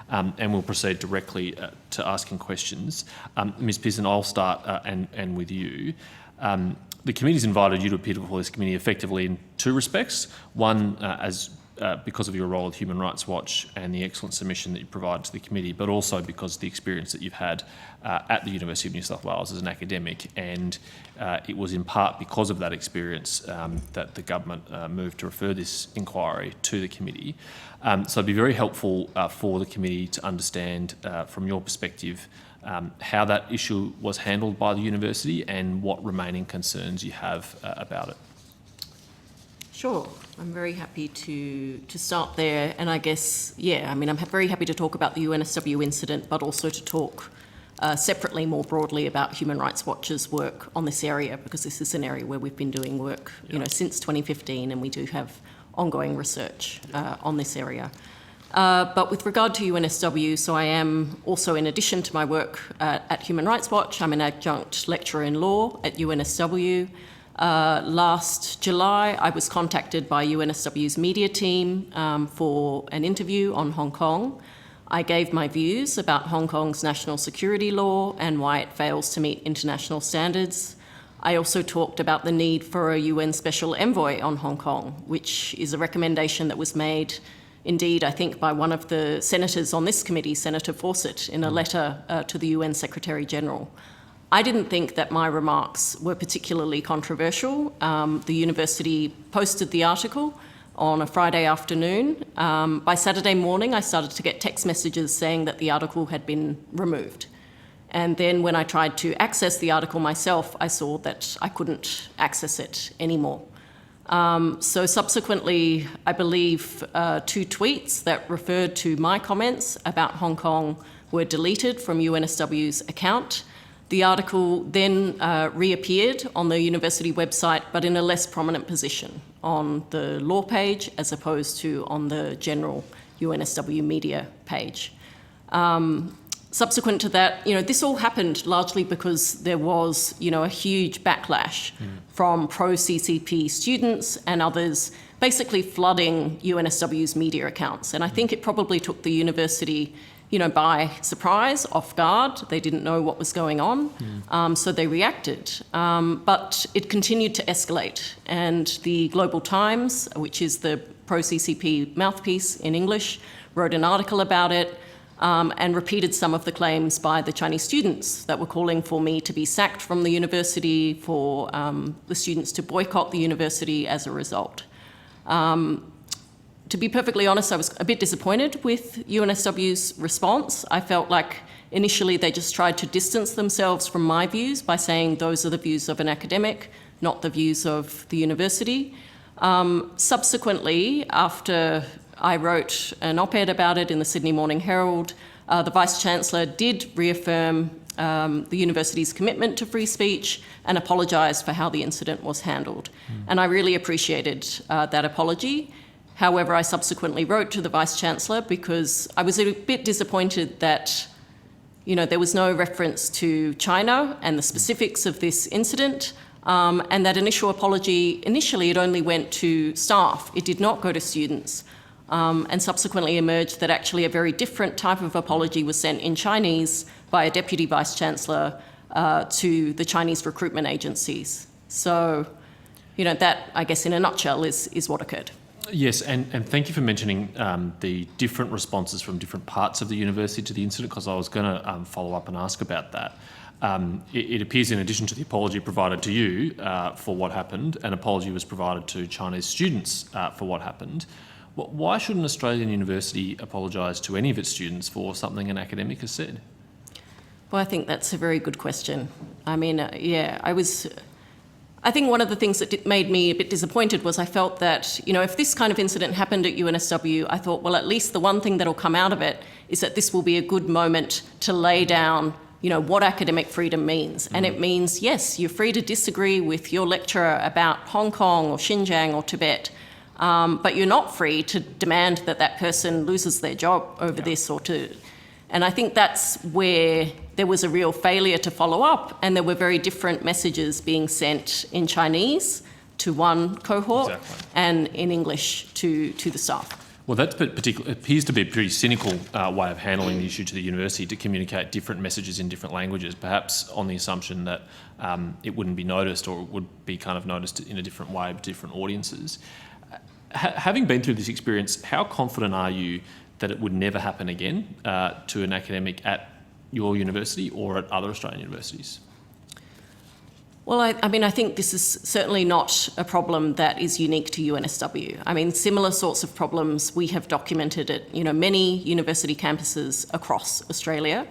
and we'll proceed directly to asking questions. Ms Pearson, I'll start and with you. The committee's invited you to appear before this committee effectively in two respects. One, because of your role at Human Rights Watch and the excellent submission that you provide to the committee, but also because of the experience that you've had at the University of New South Wales as an academic. And it was in part because of that experience that the government moved to refer this inquiry to the committee. So it'd be very helpful for the committee to understand from your perspective how that issue was handled by the university and what remaining concerns you have about it. Sure, I'm very happy to start there, and I guess, I'm very happy to talk about the UNSW incident, but also to talk separately, more broadly, about Human Rights Watch's work on this area, because this is an area where we've been doing work, since 2015, and we do have ongoing research on this area. But with regard to UNSW, so I am also, in addition to my work at Human Rights Watch, I'm an adjunct lecturer in law at UNSW. Last July, I was contacted by UNSW's media team for an interview on Hong Kong. I gave my views about Hong Kong's national security law and why it fails to meet international standards. I also talked about the need for a UN special envoy on Hong Kong, which is a recommendation that was made, indeed, I think, by one of the senators on this committee, Senator Fawcett, in a letter to the UN Secretary General. I didn't think that my remarks were particularly controversial. The university posted the article on a Friday afternoon. By Saturday morning, I started to get text messages saying that the article had been removed. And then when I tried to access the article myself, I saw that I couldn't access it anymore. So subsequently, I believe 2 tweets that referred to my comments about Hong Kong were deleted from UNSW's account. The article then reappeared on the university website, but in a less prominent position on the law page as opposed to on the general UNSW media page. Subsequent to that, this all happened largely because there was, a huge backlash from pro-CCP students and others basically flooding UNSW's media accounts. And I think it probably took the university by surprise, off guard. They didn't know what was going on, so they reacted. But it continued to escalate. And the Global Times, which is the pro-CCP mouthpiece in English, wrote an article about it and repeated some of the claims by the Chinese students that were calling for me to be sacked from the university, for the students to boycott the university as a result. To be perfectly honest, I was a bit disappointed with UNSW's response. I felt like initially they just tried to distance themselves from my views by saying those are the views of an academic, not the views of the university. Subsequently, after I wrote an op-ed about it in the Sydney Morning Herald, the Vice-Chancellor did reaffirm the university's commitment to free speech and apologised for how the incident was handled. And I really appreciated that apology. However, I subsequently wrote to the Vice-Chancellor because I was a bit disappointed that, there was no reference to China and the specifics of this incident, and that initial apology, initially it only went to staff. It did not go to students, and subsequently emerged that actually a very different type of apology was sent in Chinese by a Deputy Vice-Chancellor to the Chinese recruitment agencies. So, that, I guess, in a nutshell, is what occurred. Yes, and thank you for mentioning the different responses from different parts of the university to the incident, because I was going to follow up and ask about that. It appears in addition to the apology provided to you for what happened, an apology was provided to Chinese students for what happened. Why should an Australian university apologise to any of its students for something an academic has said? Well, I think that's a very good question. I mean, I think one of the things that made me a bit disappointed was I felt that, if this kind of incident happened at UNSW, I thought, well, at least the one thing that'll come out of it is that this will be a good moment to lay down, what academic freedom means. And it means, yes, you're free to disagree with your lecturer about Hong Kong or Xinjiang or Tibet, but you're not free to demand that that person loses their job over this or to... And I think that's where there was a real failure to follow up, and there were very different messages being sent in Chinese to one cohort and in English to the staff. Well, that appears to be a pretty cynical way of handling the issue to the university, to communicate different messages in different languages, perhaps on the assumption that it wouldn't be noticed, or it would be kind of noticed in a different way by different audiences. Having been through this experience, how confident are you that it would never happen again to an academic at your university or at other Australian universities? Well, I mean, I think this is certainly not a problem that is unique to UNSW. I mean, similar sorts of problems we have documented at, many university campuses across Australia.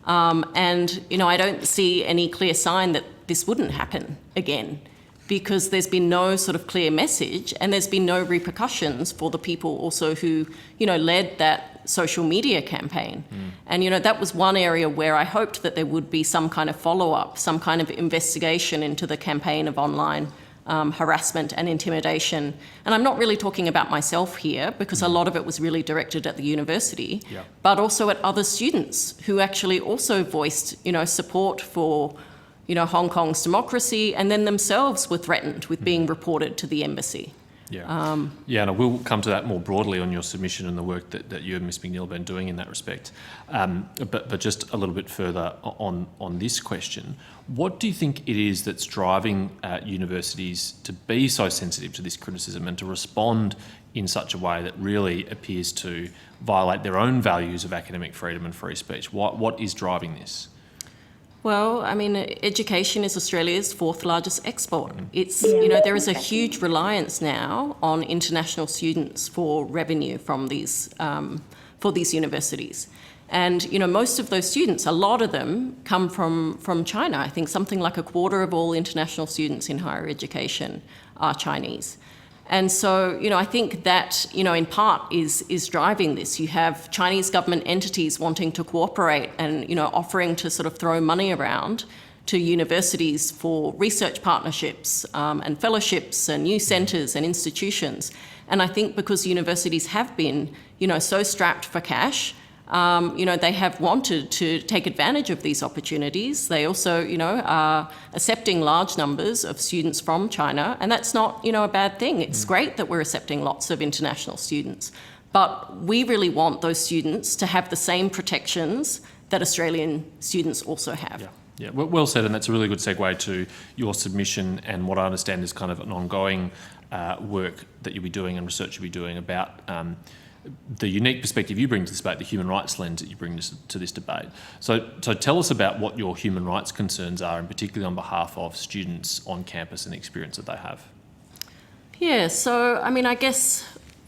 And, I don't see any clear sign that this wouldn't happen again, because there's been no sort of clear message, and there's been no repercussions for the people also who, led that social media campaign. And, that was one area where I hoped that there would be some kind of follow-up, some kind of investigation into the campaign of online harassment and intimidation. And I'm not really talking about myself here, because a lot of it was really directed at the university, but also at other students who actually also voiced, support for Hong Kong's democracy, and then themselves were threatened with being reported to the embassy. And I will come to that more broadly on your submission and the work that you and Ms McNeil have been doing in that respect. But just a little bit further on this question, what do you think it is that's driving universities to be so sensitive to this criticism and to respond in such a way that really appears to violate their own values of academic freedom and free speech? What is driving this? Well, I mean, education is Australia's fourth largest export. It's, there is a huge reliance now on international students for revenue from these, for these universities. And, most of those students, a lot of them come from China. I think something like a quarter of all international students in higher education are Chinese. And so, I think that, in part is driving this. You have Chinese government entities wanting to cooperate and, offering to sort of throw money around to universities for research partnerships and fellowships and new centres and institutions. And I think because universities have been, so strapped for cash, they have wanted to take advantage of these opportunities. They also, are accepting large numbers of students from China, and that's not, a bad thing. It's great that we're accepting lots of international students, but we really want those students to have the same protections that Australian students also have. Yeah, well said, and that's a really good segue to your submission and what I understand is kind of an ongoing work that you'll be doing and research you'll be doing about the unique perspective you bring to this debate, the human rights lens that you bring to this debate. So tell us about what your human rights concerns are, and particularly on behalf of students on campus and the experience that they have. Yeah, so I mean, I guess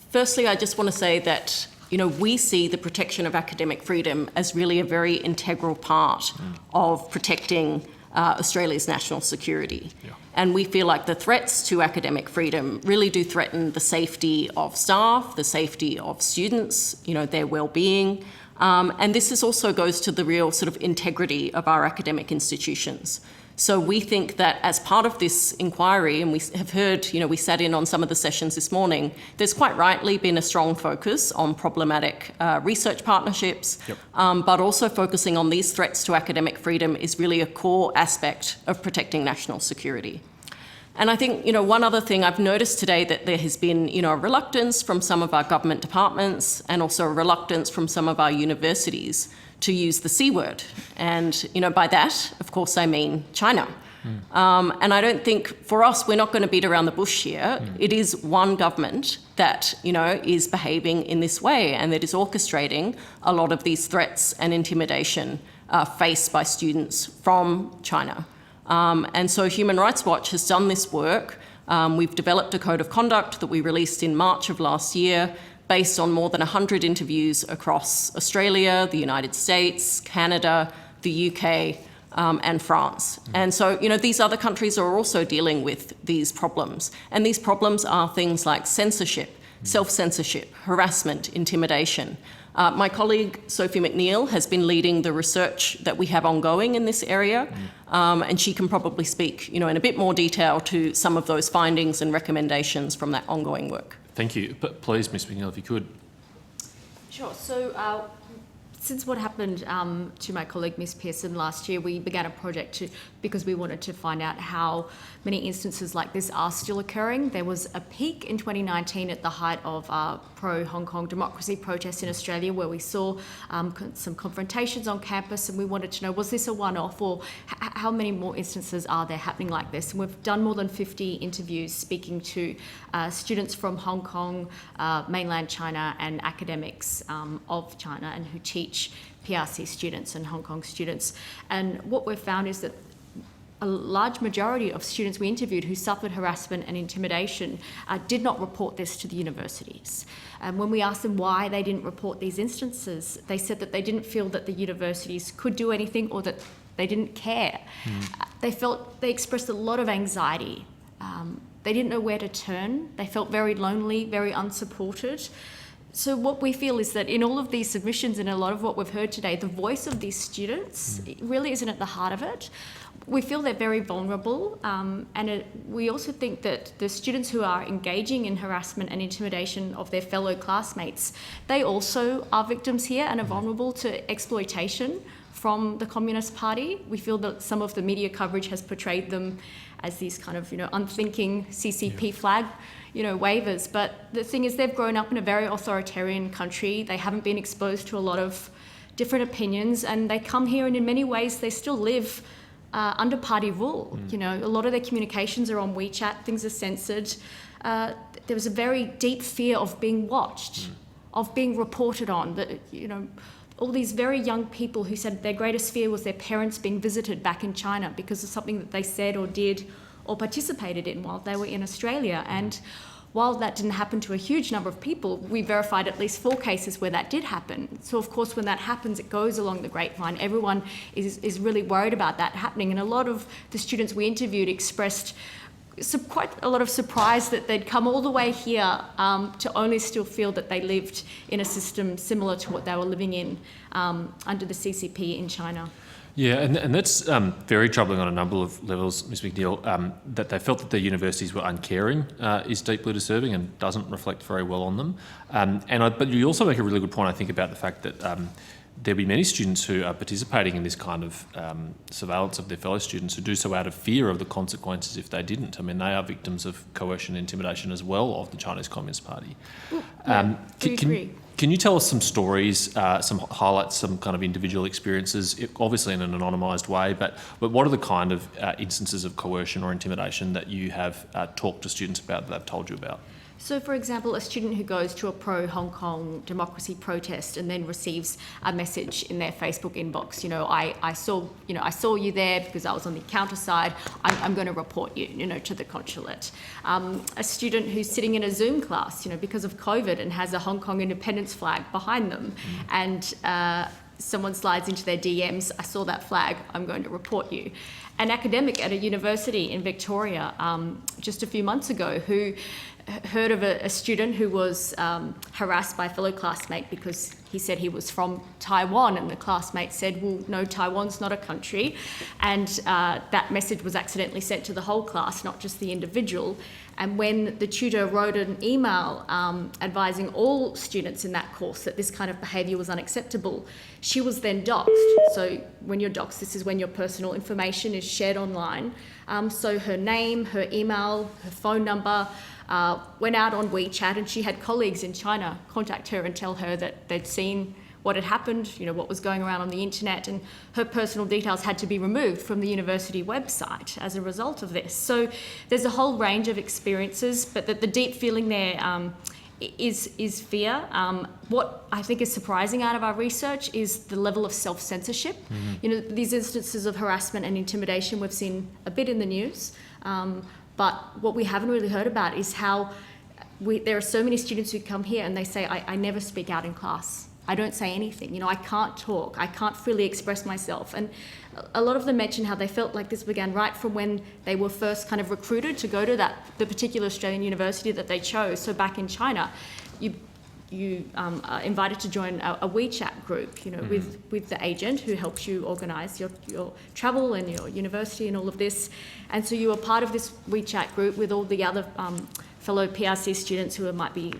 firstly I just want to say that we see the protection of academic freedom as really a very integral part of protecting Australia's national security. And we feel like the threats to academic freedom really do threaten the safety of staff, the safety of students, their well-being. And this also goes to the real sort of integrity of our academic institutions. So we think that as part of this inquiry, and we have heard, we sat in on some of the sessions this morning, there's quite rightly been a strong focus on problematic research partnerships, but also focusing on these threats to academic freedom is really a core aspect of protecting national security. And I think, one other thing I've noticed today, that there has been, a reluctance from some of our government departments and also a reluctance from some of our universities to use the C word. And, by that, of course, I mean China. And I don't think, for us, we're not going to beat around the bush here. It is one government that, is behaving in this way and that is orchestrating a lot of these threats and intimidation faced by students from China. And so Human Rights Watch has done this work. We've developed a code of conduct that we released in March of last year, based on more than 100 interviews across Australia, the United States, Canada, the UK, and France. And so, these other countries are also dealing with these problems. And these problems are things like censorship, self-censorship, harassment, intimidation. My colleague, Sophie McNeil, has been leading the research that we have ongoing in this area, and she can probably speak, in a bit more detail to some of those findings and recommendations from that ongoing work. Thank you. But please, Ms McNeil, if you could. Sure. So Since what happened to my colleague Ms. Pearson last year, we began a project because we wanted to find out how many instances like this are still occurring. There was a peak in 2019 at the height of pro-Hong Kong democracy protests in Australia, where we saw some confrontations on campus, and we wanted to know, was this a one-off, or how many more instances are there happening like this? And we've done more than 50 interviews speaking to students from Hong Kong, mainland China, and academics of China, and who teach PRC students and Hong Kong students. And what we've found is that a large majority of students we interviewed who suffered harassment and intimidation did not report this to the universities. When we asked them why they didn't report these instances, they said that they didn't feel that the universities could do anything, or that they didn't care. They expressed a lot of anxiety. They didn't know where to turn. They felt very lonely, very unsupported. So what we feel is that in all of these submissions and a lot of what we've heard today, the voice of these students really isn't at the heart of it. We feel they're very vulnerable, and we also think that the students who are engaging in harassment and intimidation of their fellow classmates, they also are victims here and are vulnerable to exploitation from the Communist Party. We feel that some of the media coverage has portrayed them as these kind of, unthinking CCP flag, wavers. But the thing is, they've grown up in a very authoritarian country. They haven't been exposed to a lot of different opinions, and they come here, and in many ways, they still live under party rule. A lot of their communications are on WeChat. Things are censored. There was a very deep fear of being watched, of being reported on. All these very young people who said their greatest fear was their parents being visited back in China because of something that they said or did or participated in while they were in Australia. And while that didn't happen to a huge number of people, we verified at least 4 cases where that did happen. So of course, when that happens, it goes along the grapevine. Everyone is really worried about that happening. And a lot of the students we interviewed expressed quite a lot of surprise that they'd come all the way here to only still feel that they lived in a system similar to what they were living in under the CCP in China. Yeah, and that's very troubling on a number of levels, Ms McNeil. That they felt that their universities were uncaring is deeply disturbing and doesn't reflect very well on them. But you also make a really good point, I think, about the fact that there'll be many students who are participating in this kind of surveillance of their fellow students who do so out of fear of the consequences if they didn't. I mean, they are victims of coercion and intimidation as well of the Chinese Communist Party. Can you tell us some stories, some highlights, some kind of individual experiences, obviously in an anonymised way, but what are the kind of instances of coercion or intimidation that you have talked to students about that they've told you about? So, for example, a student who goes to a pro-Hong Kong democracy protest and then receives a message in their Facebook inbox, I saw you there because I was on the counter side. I'm going to report you, to the consulate. A student who's sitting in a Zoom class, because of COVID, and has a Hong Kong independence flag behind them, and someone slides into their DMs, I saw that flag, I'm going to report you. An academic at a university in Victoria just a few months ago who heard of a student who was harassed by a fellow classmate because he said he was from Taiwan, and the classmate said, well, no, Taiwan's not a country. And that message was accidentally sent to the whole class, not just the individual. And when the tutor wrote an email advising all students in that course that this kind of behaviour was unacceptable, she was then doxed. So when you're doxed, this is when your personal information is shared online. So her name, her email, her phone number, went out on WeChat, and she had colleagues in China contact her and tell her that they'd seen what had happened, what was going around on the internet, and her personal details had to be removed from the university website as a result of this. So there's a whole range of experiences, but the deep feeling there is fear. What I think is surprising out of our research is the level of self-censorship. These instances of harassment and intimidation we've seen a bit in the news, but what we haven't really heard about is how there are so many students who come here and they say, I never speak out in class. I don't say anything. I can't talk. I can't freely express myself. And a lot of them mention how they felt like this began right from when they were first kind of recruited to go to the particular Australian university that they chose. So back in China, you are invited to join a WeChat group, with the agent who helps you organise your travel and your university and all of this. And so you are part of this WeChat group with all the other fellow PRC students who might be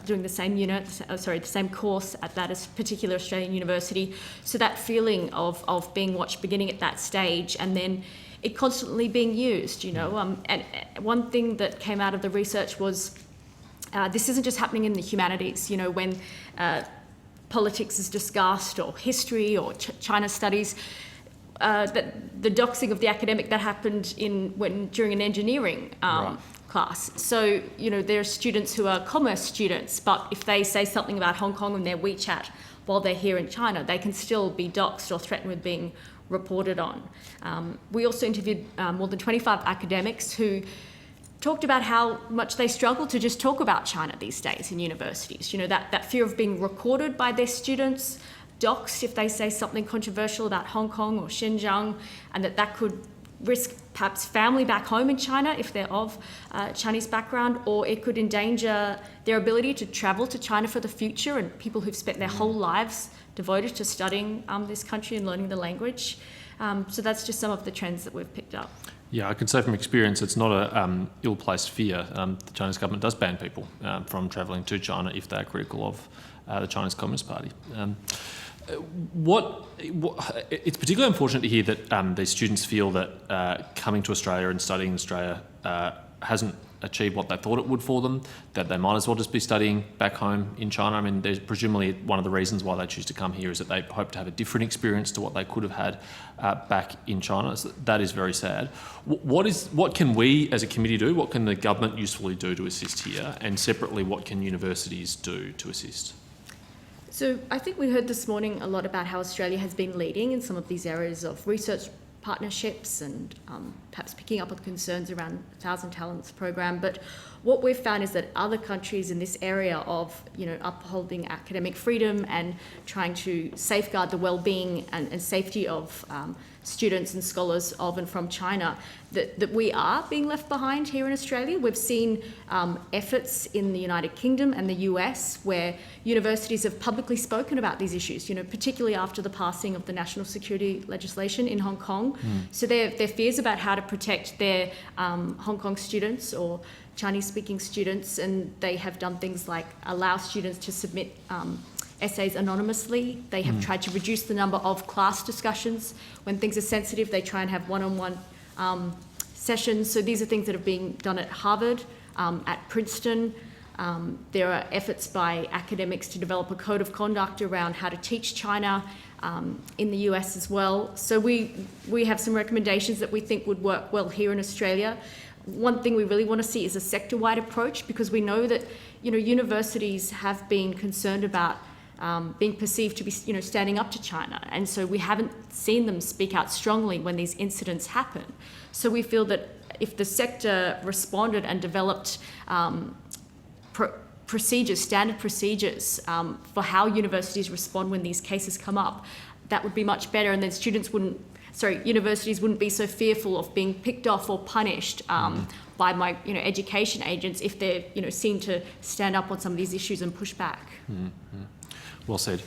doing the same the same course at that particular Australian university. So that feeling of being watched beginning at that stage, and then it constantly being used, And one thing that came out of the research was this isn't just happening in the humanities, when politics is discussed, or history, or China studies. The doxing of the academic that happened during an engineering class. So, there are students who are commerce students, but if they say something about Hong Kong in their WeChat while they're here in China, they can still be doxed or threatened with being reported on. We also interviewed more than 25 academics who talked about how much they struggle to just talk about China these days in universities. That fear of being recorded by their students, doxed if they say something controversial about Hong Kong or Xinjiang, and that could risk perhaps family back home in China if they're of Chinese background, or it could endanger their ability to travel to China for the future, and people who've spent their whole lives devoted to studying this country and learning the language. So that's just some of the trends that we've picked up. Yeah, I can say from experience, it's not a ill-placed fear. The Chinese government does ban people from travelling to China if they are critical of the Chinese Communist Party. It's particularly unfortunate to hear that these students feel that coming to Australia and studying in Australia hasn't achieved what they thought it would for them, that they might as well just be studying back home in China. I mean, there's presumably one of the reasons why they choose to come here is that they hope to have a different experience to what they could have had back in China. So that is very sad. What can we as a committee do? What can the government usefully do to assist here? And separately, what can universities do to assist? So I think we heard this morning a lot about how Australia has been leading in some of these areas of research partnerships and perhaps picking up on concerns around 1,000 Talents program. But what we've found is that other countries in this area of, upholding academic freedom and trying to safeguard the well-being and safety of students and scholars of and from China, that we are being left behind here in Australia. We've seen efforts in the United Kingdom and the US where universities have publicly spoken about these issues, particularly after the passing of the national security legislation in Hong Kong. So their fears about how to protect their Hong Kong students or Chinese-speaking students, and they have done things like allow students to submit essays anonymously. They have tried to reduce the number of class discussions. When things are sensitive, they try and have one-on-one sessions. So these are things that are being done at Harvard, at Princeton. There are efforts by academics to develop a code of conduct around how to teach China in the US as well. So we have some recommendations that we think would work well here in Australia. One thing we really want to see is a sector-wide approach, because we know that universities have been concerned about being perceived to be standing up to China, and so we haven't seen them speak out strongly when these incidents happen. So we feel that if the sector responded and developed standard procedures for how universities respond when these cases come up, that would be much better, and then universities wouldn't be so fearful of being picked off or punished by my education agents if they're seen to stand up on some of these issues and push back. Well said.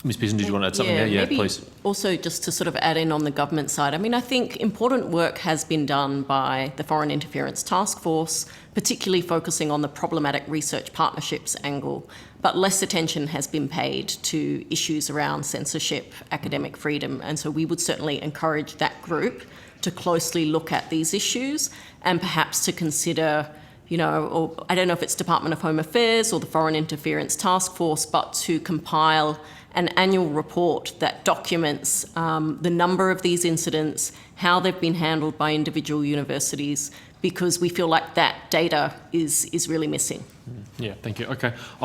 Ms. Pearson, did you want to add something there? Yeah, please. Also, just to sort of add in on the government side, I think important work has been done by the Foreign Interference Task Force, particularly focusing on the problematic research partnerships angle, but less attention has been paid to issues around censorship, academic freedom, and so we would certainly encourage that group to closely look at these issues and perhaps to consider, or I don't know if it's Department of Home Affairs or the Foreign Interference Task Force, but to compile an annual report that documents the number of these incidents, how they've been handled by individual universities, because we feel like that data is really missing. Yeah, thank you. Okay.